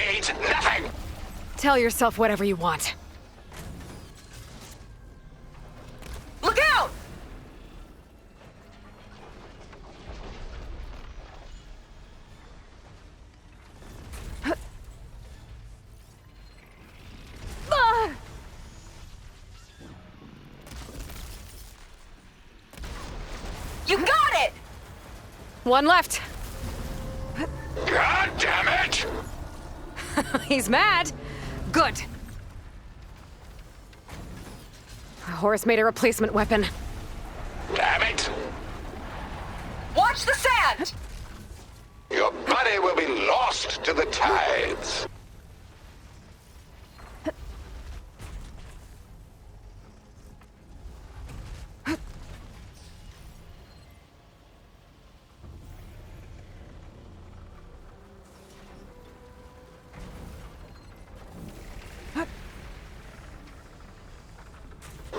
means nothing! Tell yourself whatever you want. Look out! You got it! One left. God damn it! He's mad. Good. Horace made a replacement weapon. Damn it! Watch the sand! Your body will be lost to the tides.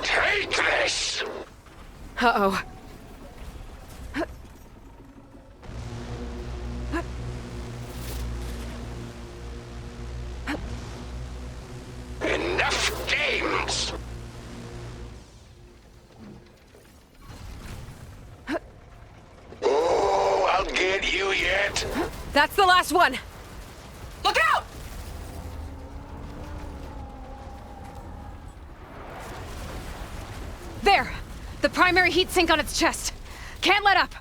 Take this! Uh-oh. Enough games! Oh, I'll get you yet! That's the last one. Look out! There. The primary heat sink on its chest. Can't let up.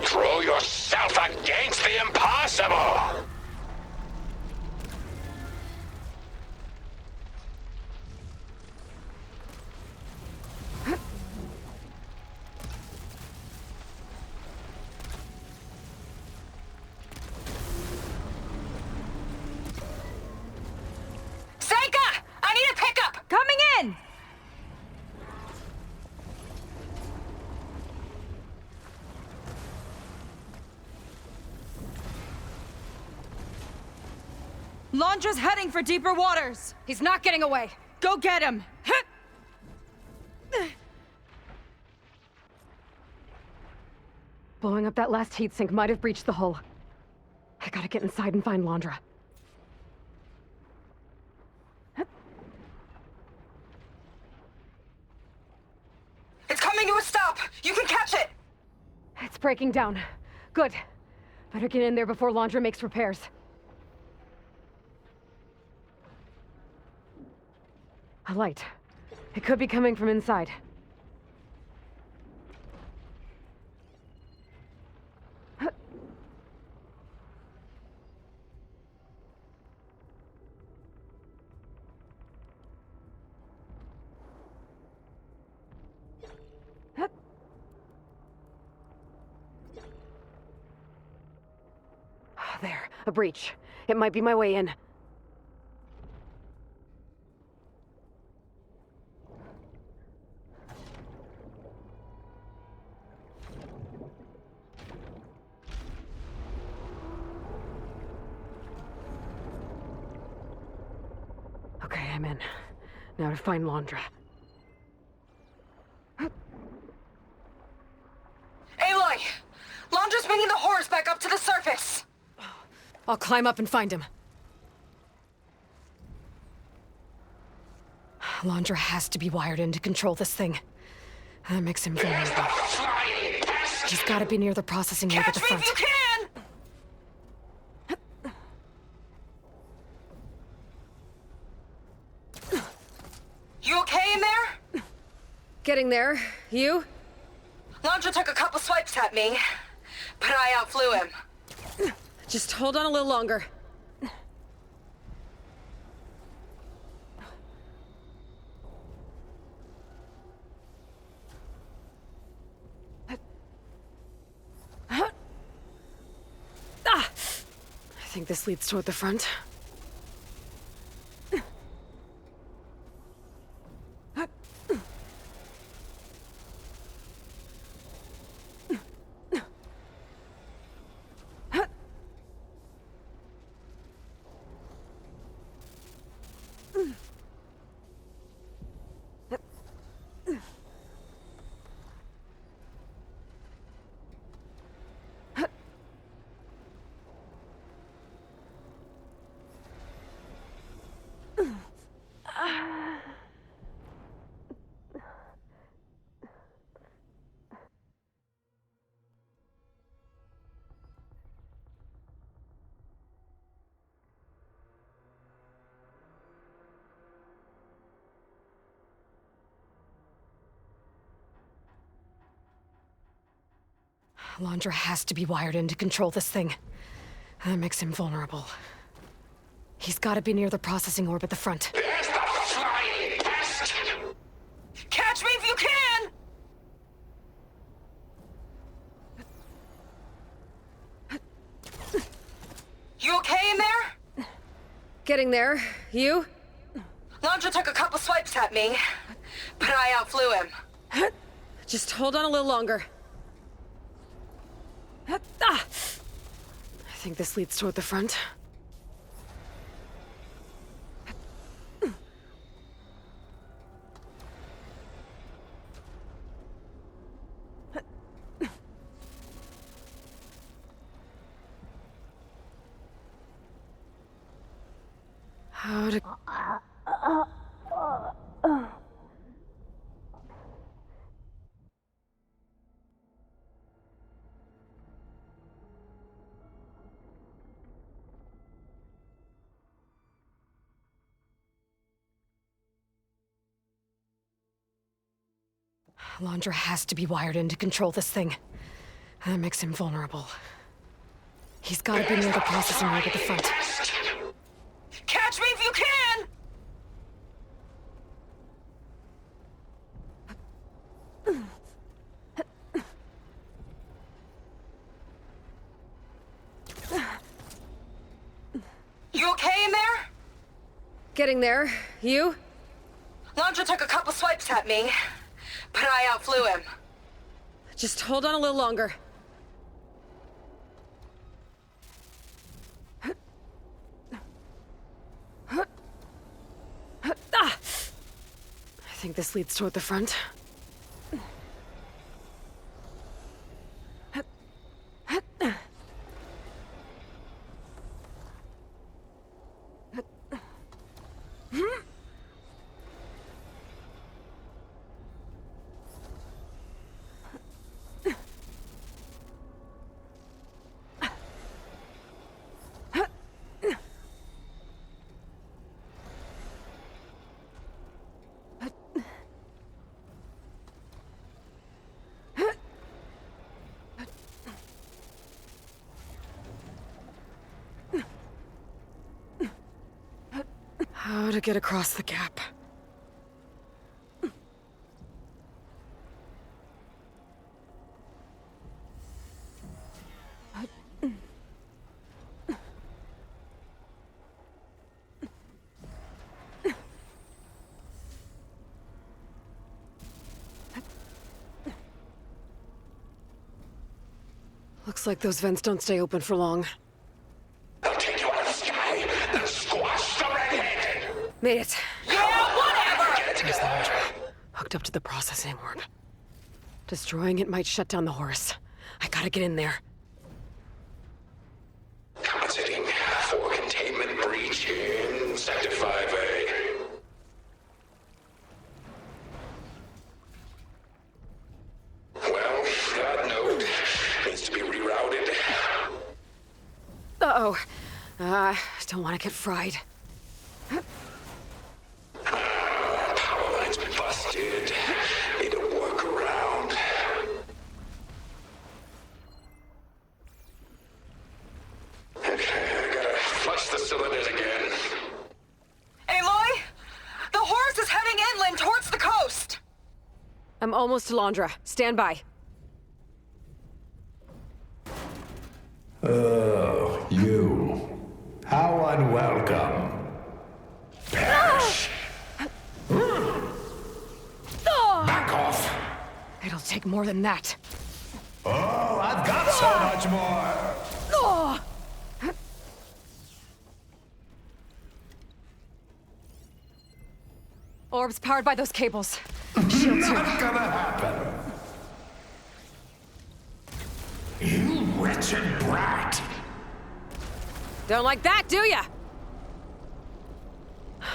Throw yourself against the impossible! Seika! I need a pickup! Coming in! Londra's heading for deeper waters. He's not getting away. Go get him. Blowing up that last heat sink might have breached the hull. I gotta get inside and find Londra. It's coming to a stop! You can catch it! It's breaking down. Good. Better get in there before Londra makes repairs. A light. It could be coming from inside. There, a breach. It might be my way in. Okay, I'm in. Now to find Londra. Aloy! Londra's bringing the horse back up to the surface! I'll climb up and find him. Londra has to be wired in to control this thing. That makes him vulnerable. He's gotta be near the processing unit at the Catch me front. if you can! You okay in there? Getting there. You? Londra took a couple swipes at me, but I outflew him. Just hold on a little longer. I think this leads toward the front. Laundra has to be wired in to control this thing. That makes him vulnerable. He's gotta be near the processing orb at the front. There's the flying pest! Catch me if you can! You okay in there? Getting there. You? Laundra took a couple swipes at me, but I outflew him. Just hold on a little longer. I think this leads toward the front. How to... Laundra has to be wired in to control this thing. That makes him vulnerable. He's gotta be near the processing orb at the front. Catch me if you can! You okay in there? Getting there. You? Laundra took a couple swipes at me, but I outflew him. Just hold on a little longer. I think this leads toward the front. How to get across the gap. Looks like those vents don't stay open for long. They'll take you out of the sky and squash the redhead! Made it. Yeah, whatever! There's the Laundra, hooked up to the processing orb. Destroying it might shut down the Horus. I gotta get in there. Compensating for containment breach in Sector 5A. Well, that node needs to be rerouted. Uh-oh. Don't want to get fried. Power line's been busted. Need a workaround. Okay, I gotta flush the cylinders again. Aloy? The horse is heading inland towards the coast! I'm almost to Laundra. Stand by. Oh, you. How unwelcome. Perish. Back off. It'll take more than that. Oh, I've got so much more. Orb's powered by those cables. Shield too. Not gonna happen. You wretched brat. Don't like that, do ya?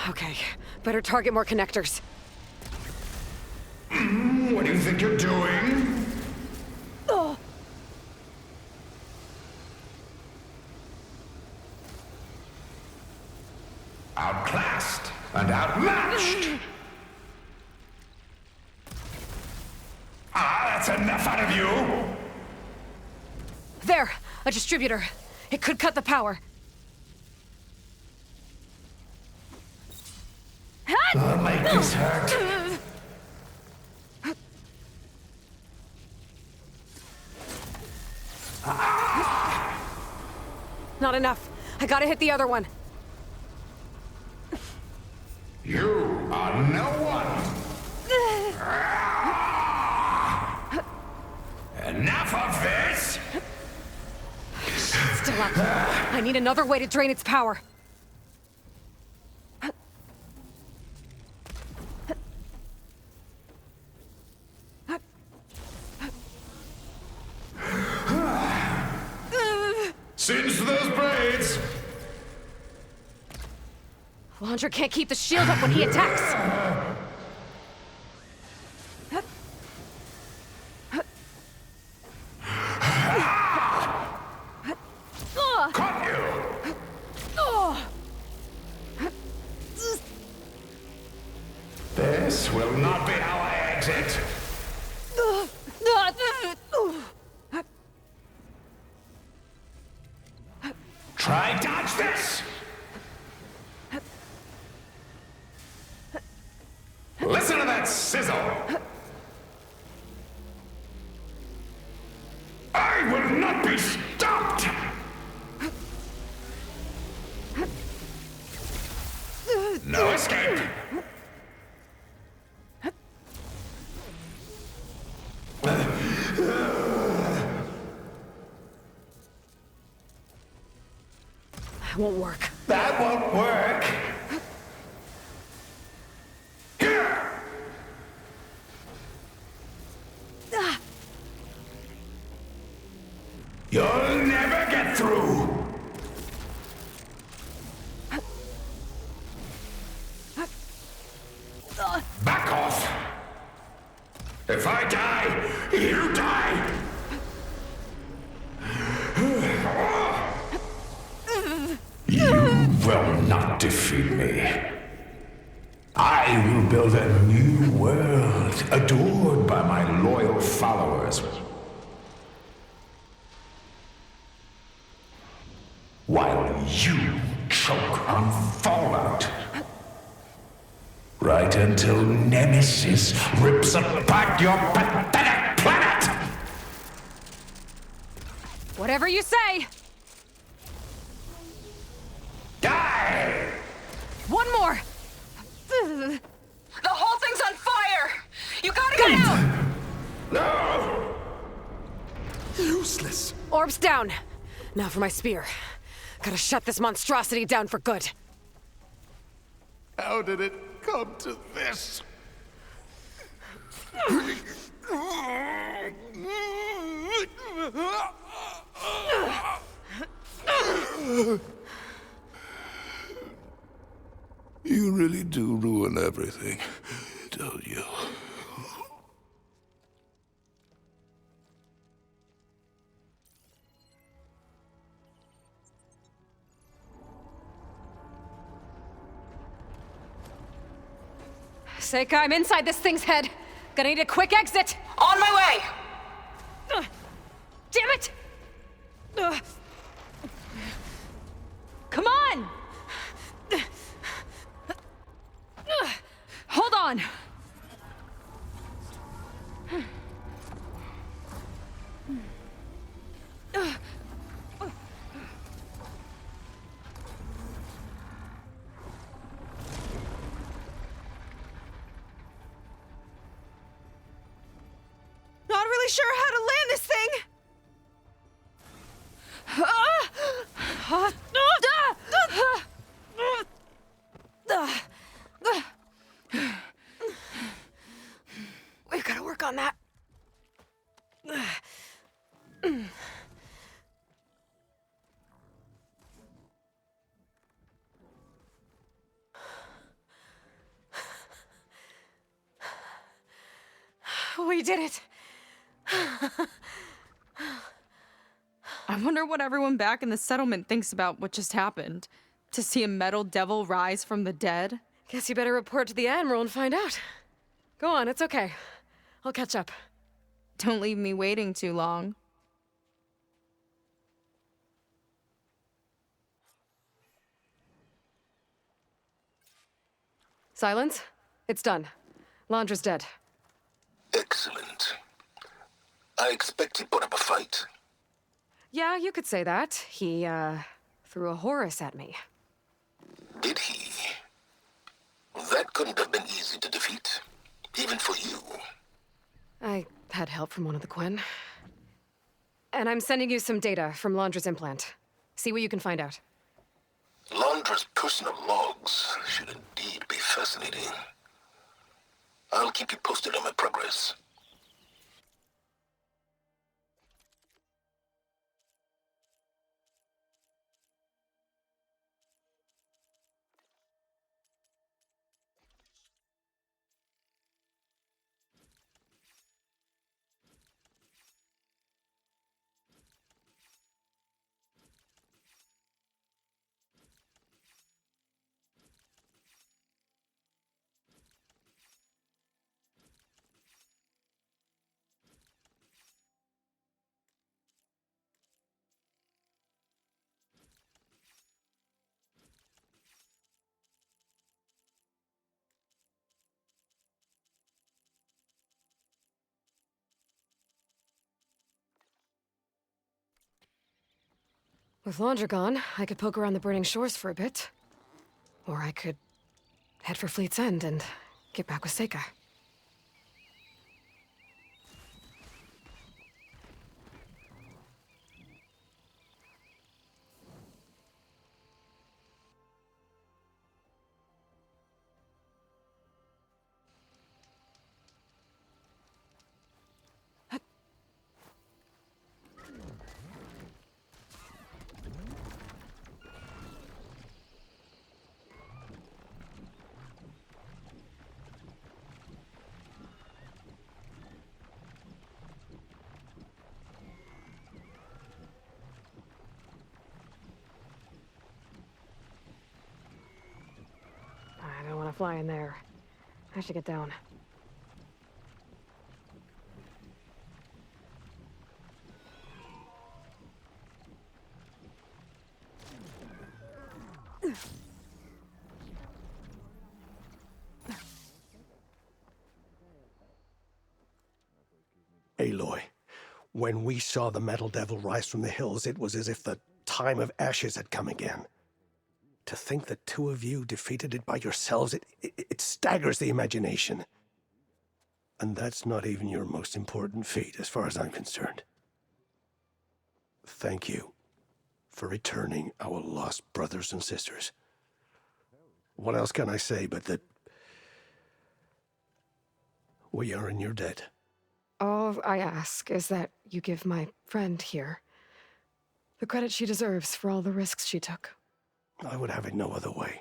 Okay, better target more connectors. What do you think you're doing? Outclassed and outmatched. That's enough out of you. There, a distributor. It could cut the power. I'll make this hurt. Not enough. I gotta hit the other one. You are no one. Enough of this! Still up. I need another way to drain its power. Singe those braids! Laundra can't keep the shield up when he attacks. Caught you! This will not be how I exit. Try dodge this! Listen to that sizzle! I will not be stopped! No escape! That won't work. That won't work! Here! You'll never get through! Back off! If I die, you die! You will not defeat me. I will build a new world adored by my loyal followers. While you choke on fallout. Right until Nemesis rips apart your pathetic planet! Whatever you say. Die! One more. The whole thing's on fire! You gotta get out! No! Useless. Orbs down. Now for my spear. Gotta shut this monstrosity down for good. How did it come to this? You really do ruin everything, don't you? Seika, I'm inside this thing's head. Gonna need a quick exit. On my way! Damn it! Come on! Hold on! Not really sure how to land this thing! We've gotta work on that. We did it. I wonder what everyone back in the settlement thinks about what just happened. To see a metal devil rise from the dead? Guess you better report to the Admiral and find out. Go on, it's okay. I'll catch up. Don't leave me waiting too long. Silence? It's done. Laundra's dead. Excellent. I expect he put up a fight. Yeah, you could say that. He, threw a Horus at me. Did he? That couldn't have been easy to defeat, even for you. I had help from one of the Quen. And I'm sending you some data from Laundra's implant. See what you can find out. Laundra's personal logs should indeed be fascinating. I'll keep you posted on my progress. With Laundra gone, I could poke around the burning shores for a bit. Or I could head for Fleet's End and get back with Seika. I don't want to fly in there. I should get down. Aloy, when we saw the metal devil rise from the hills, it was as if the time of ashes had come again. To think the two of you defeated it by yourselves, it staggers the imagination. And that's not even your most important feat, as far as I'm concerned. Thank you for returning our lost brothers and sisters. What else can I say but that we are in your debt? All I ask is that you give my friend here the credit she deserves for all the risks she took. I would have it no other way.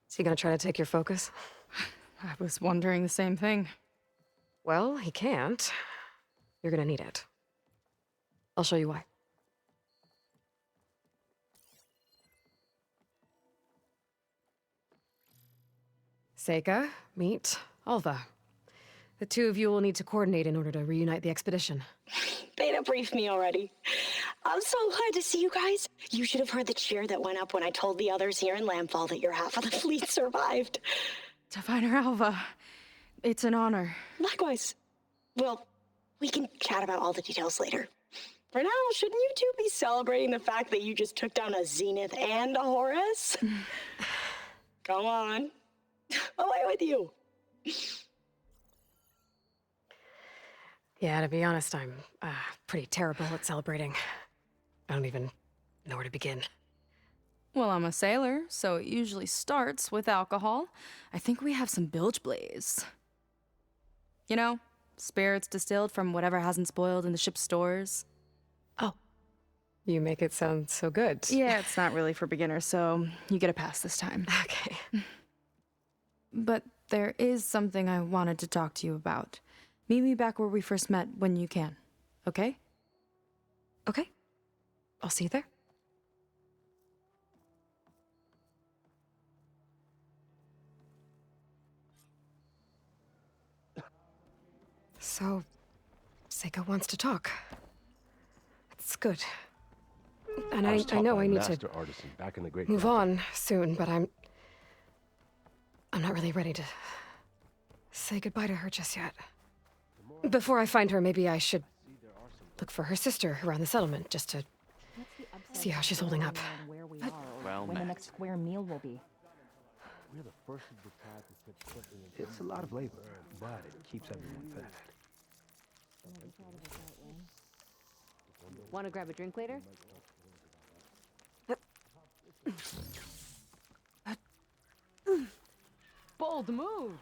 Is he gonna try to take your focus? I was wondering the same thing. Well, he can't. You're gonna need it. I'll show you why. Seika, meet Alva. The two of you will need to coordinate in order to reunite the expedition. Beta briefed me already. I'm so glad to see you guys. You should have heard the cheer that went up when I told the others here in Landfall that your half of the fleet survived. To find her Alva, it's an honor. Likewise. Well, we can chat about all the details later. For now, shouldn't you two be celebrating the fact that you just took down a Zenith and a Horus? Come on. Away with you. Yeah, to be honest, I'm pretty terrible at celebrating. I don't even know where to begin. Well, I'm a sailor, so it usually starts with alcohol. I think we have some bilge blaze. You know, spirits distilled from whatever hasn't spoiled in the ship's stores. Oh. You make it sound so good. Yeah, it's not really for beginners, so you get a pass this time. Okay. But there is something I wanted to talk to you about. Meet me back where we first met when you can, okay? Okay. I'll see you there. So, Seika wants to talk. It's good. And I know I need to move on soon, but I'm not really ready to say goodbye to her just yet. Before I find her, maybe I should look for her sister around the settlement, just to see how she's holding up. Well, when the next square meal will be. It's a lot of labor, but it keeps everyone fed. Want to grab a drink later? Bold move!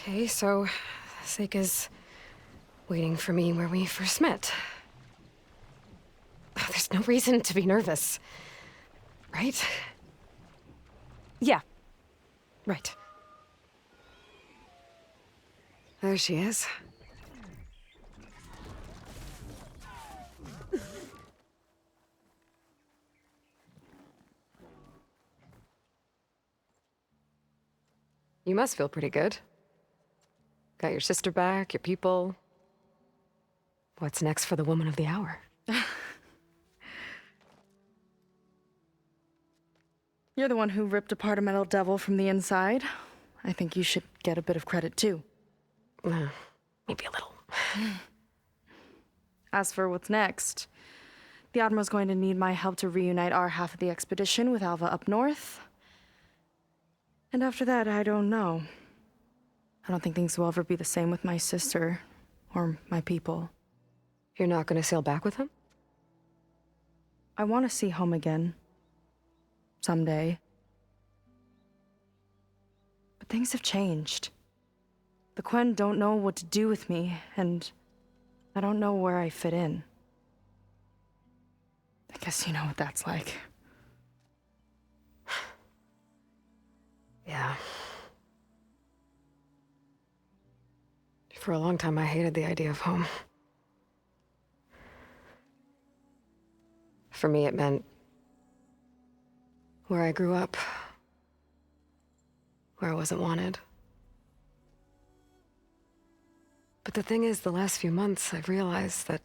Okay, so Seika's waiting for me where we first met. There's no reason to be nervous, right? Yeah, right. There she is. You must feel pretty good. Got your sister back, your people. What's next for the woman of the hour? You're the one who ripped apart a metal devil from the inside. I think you should get a bit of credit, too. Maybe a little. As for what's next, the Admiral's going to need my help to reunite our half of the expedition with Alva up north. And after that, I don't know. I don't think things will ever be the same with my sister or my people. You're not gonna sail back with him? I want to see home again. Someday. But things have changed. The Quen don't know what to do with me, and I don't know where I fit in. I guess you know what that's like. Yeah. For a long time, I hated the idea of home. For me, it meant where I grew up, where I wasn't wanted. But the thing is, the last few months, I've realized that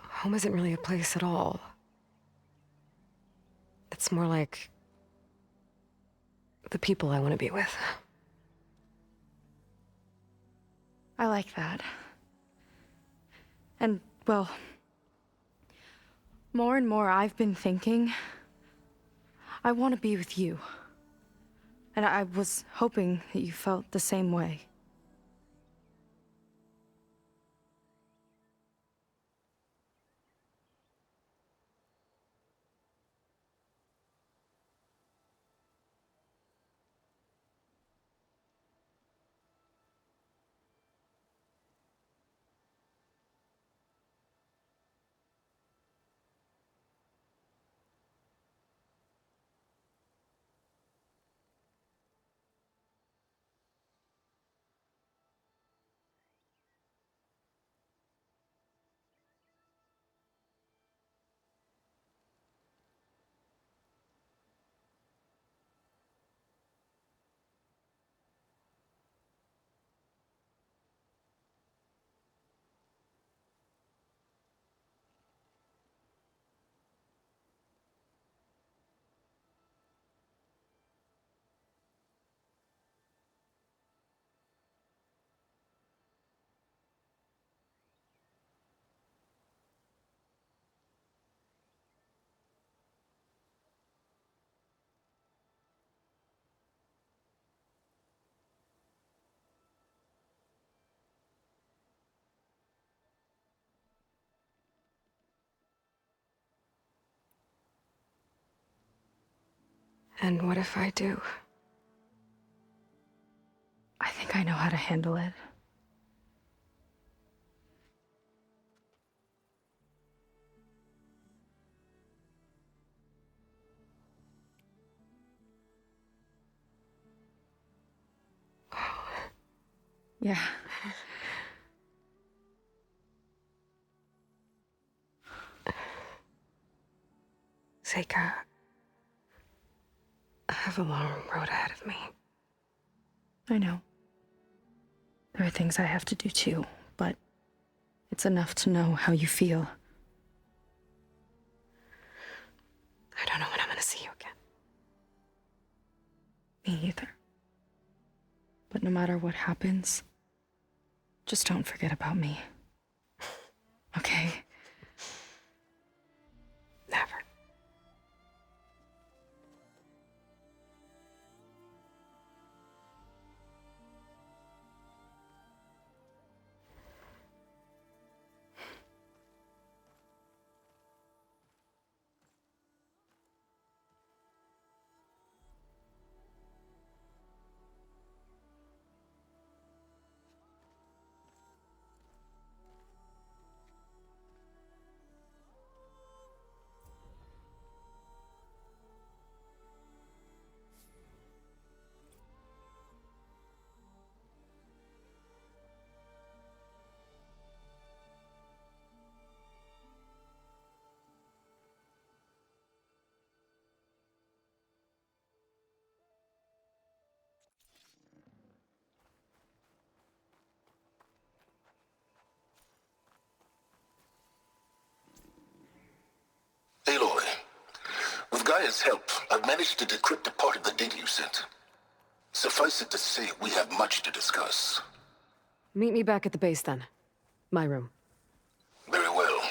home isn't really a place at all. It's more like the people I want to be with. I like that. And, well, more and more I've been thinking, I want to be with you. And I was hoping that you felt the same way. And what if I do? I think I know how to handle it. Yeah. Seika, I have a long road ahead of me. I know. There are things I have to do too, but it's enough to know how you feel. I don't know when I'm gonna see you again. Me either. But no matter what happens, just don't forget about me. Okay? Never. Aloy, with Gaia's help, I've managed to decrypt a part of the data you sent. Suffice it to say, we have much to discuss. Meet me back at the base then. My room. Very well.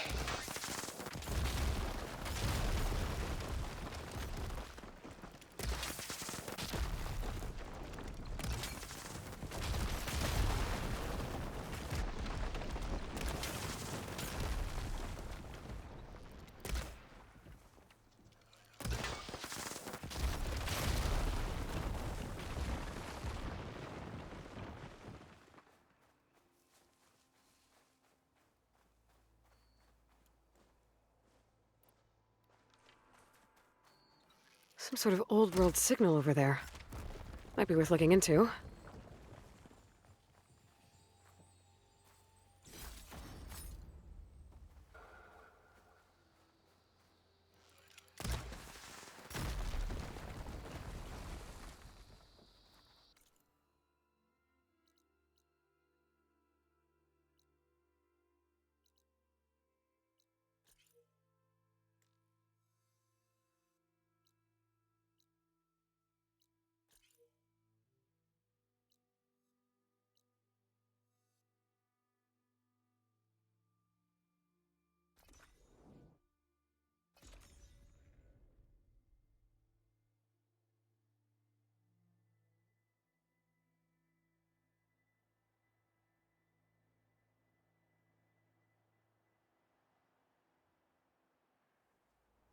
Some sort of old world signal over there. Might be worth looking into.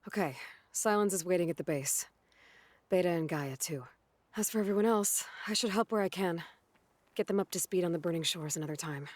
Okay, Silence is waiting at the base. Beta and Gaia, too. As for everyone else, I should help where I can. Get them up to speed on the burning shores another time.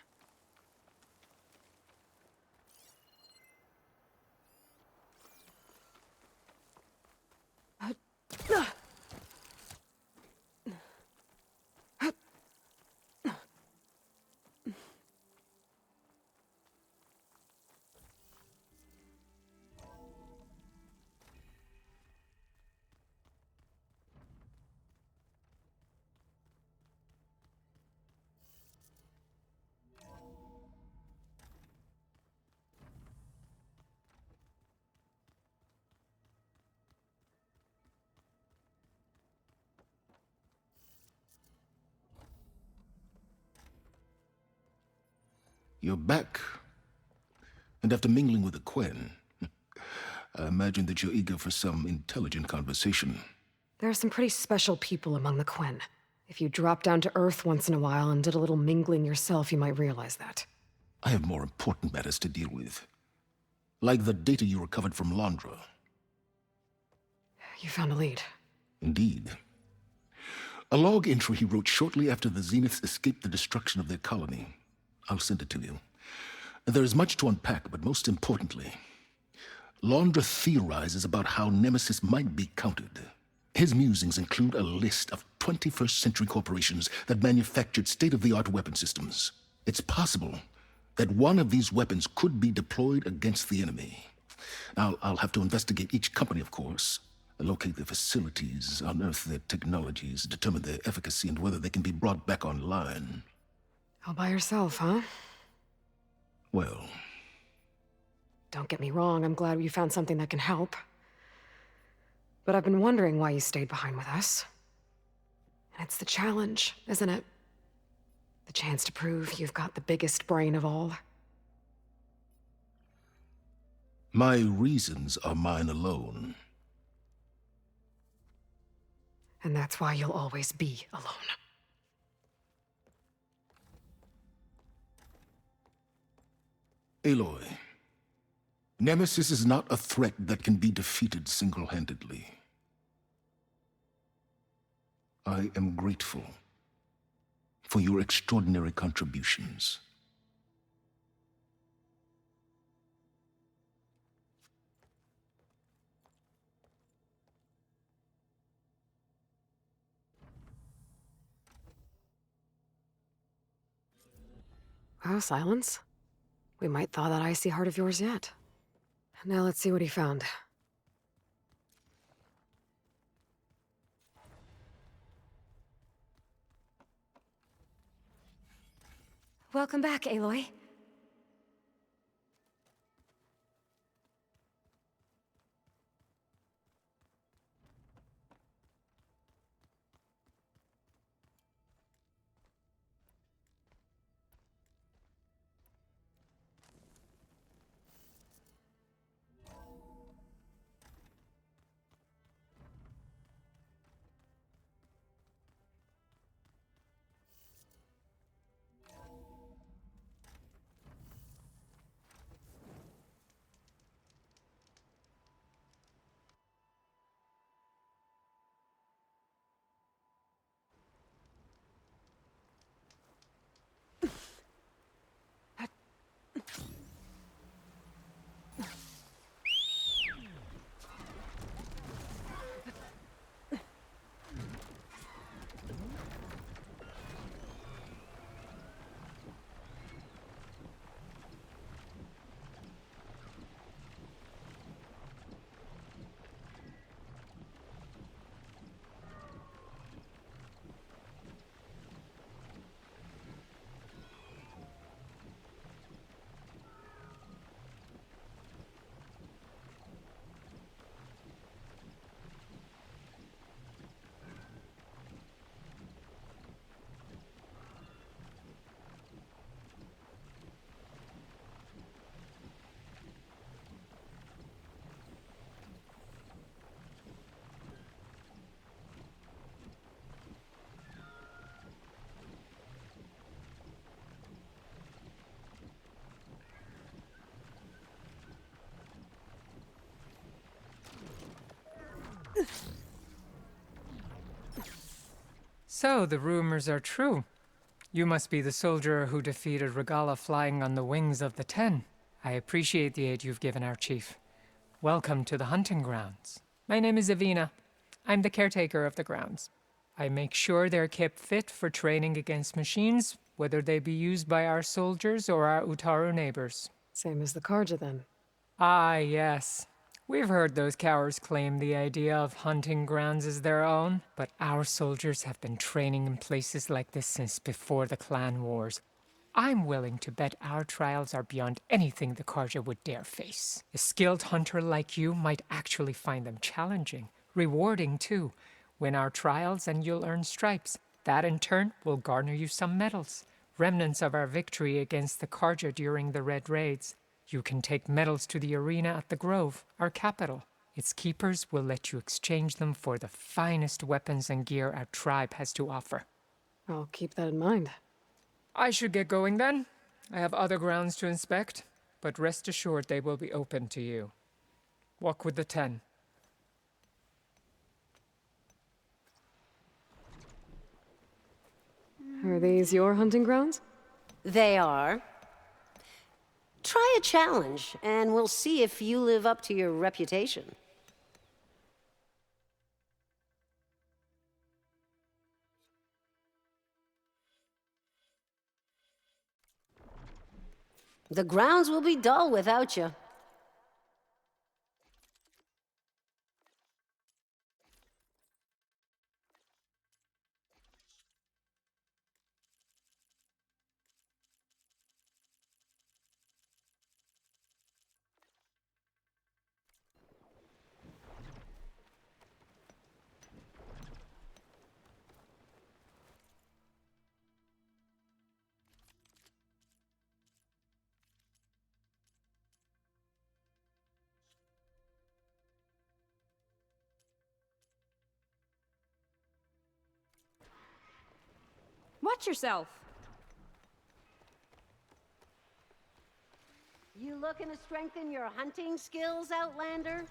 You're back. And after mingling with the Quen, I imagine that you're eager for some intelligent conversation. There are some pretty special people among the Quen. If you dropped down to Earth once in a while and did a little mingling yourself, you might realize that. I have more important matters to deal with. Like the data you recovered from Londra. You found a lead. Indeed. A log entry he wrote shortly after the Zeniths escaped the destruction of their colony. I'll send it to you. There is much to unpack, but most importantly, Laundra theorizes about how Nemesis might be countered. His musings include a list of 21st century corporations that manufactured state-of-the-art weapon systems. It's possible that one of these weapons could be deployed against the enemy. I'll have to investigate each company, of course, locate their facilities, unearth their technologies, determine their efficacy, and whether they can be brought back online. All by yourself, huh? Well... Don't get me wrong, I'm glad you found something that can help. But I've been wondering why you stayed behind with us. And it's the challenge, isn't it? The chance to prove you've got the biggest brain of all. My reasons are mine alone. And that's why you'll always be alone. Aloy, Nemesis is not a threat that can be defeated single-handedly. I am grateful for your extraordinary contributions. Oh, silence. We might thaw that icy heart of yours yet. Now let's see what he found. Welcome back, Aloy. So, the rumors are true. You must be the soldier who defeated Regala flying on the wings of the Ten. I appreciate the aid you've given our chief. Welcome to the hunting grounds. My name is Avina. I'm the caretaker of the grounds. I make sure they're kept fit for training against machines, whether they be used by our soldiers or our Utaru neighbors. Same as the Karja, then. Ah, yes. We've heard those cowards claim the idea of hunting grounds as their own, but our soldiers have been training in places like this since before the clan wars. I'm willing to bet our trials are beyond anything the Karja would dare face. A skilled hunter like you might actually find them challenging, rewarding too. Win our trials and you'll earn stripes. That in turn will garner you some medals, remnants of our victory against the Karja during the Red Raids. You can take medals to the arena at the Grove, our capital. Its keepers will let you exchange them for the finest weapons and gear our tribe has to offer. I'll keep that in mind. I should get going then. I have other grounds to inspect, but rest assured they will be open to you. Walk with the 10. Are these your hunting grounds? They are. Try a challenge, and we'll see if you live up to your reputation. The grounds will be dull without you. Watch yourself. You looking to strengthen your hunting skills, Outlander?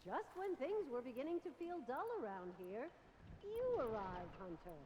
Just when things were beginning to feel dull around here, you arrive, Hunter.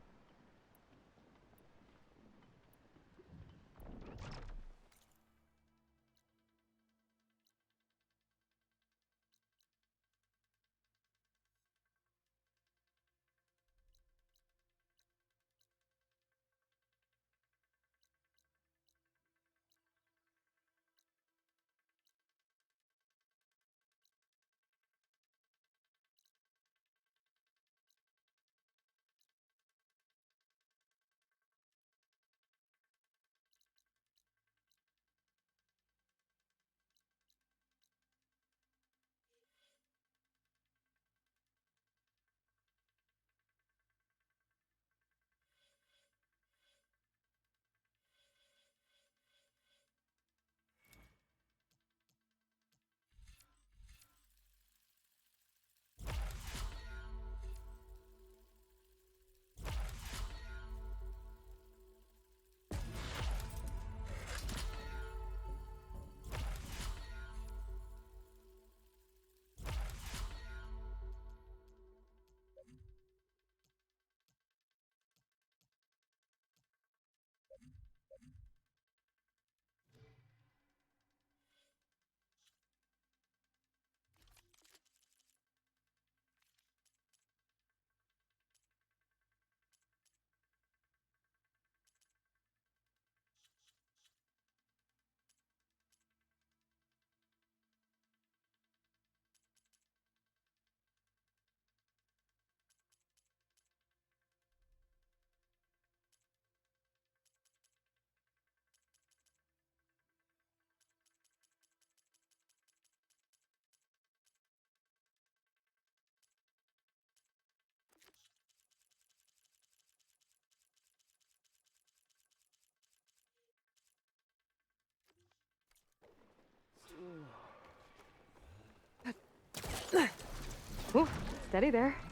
Ooh, steady there.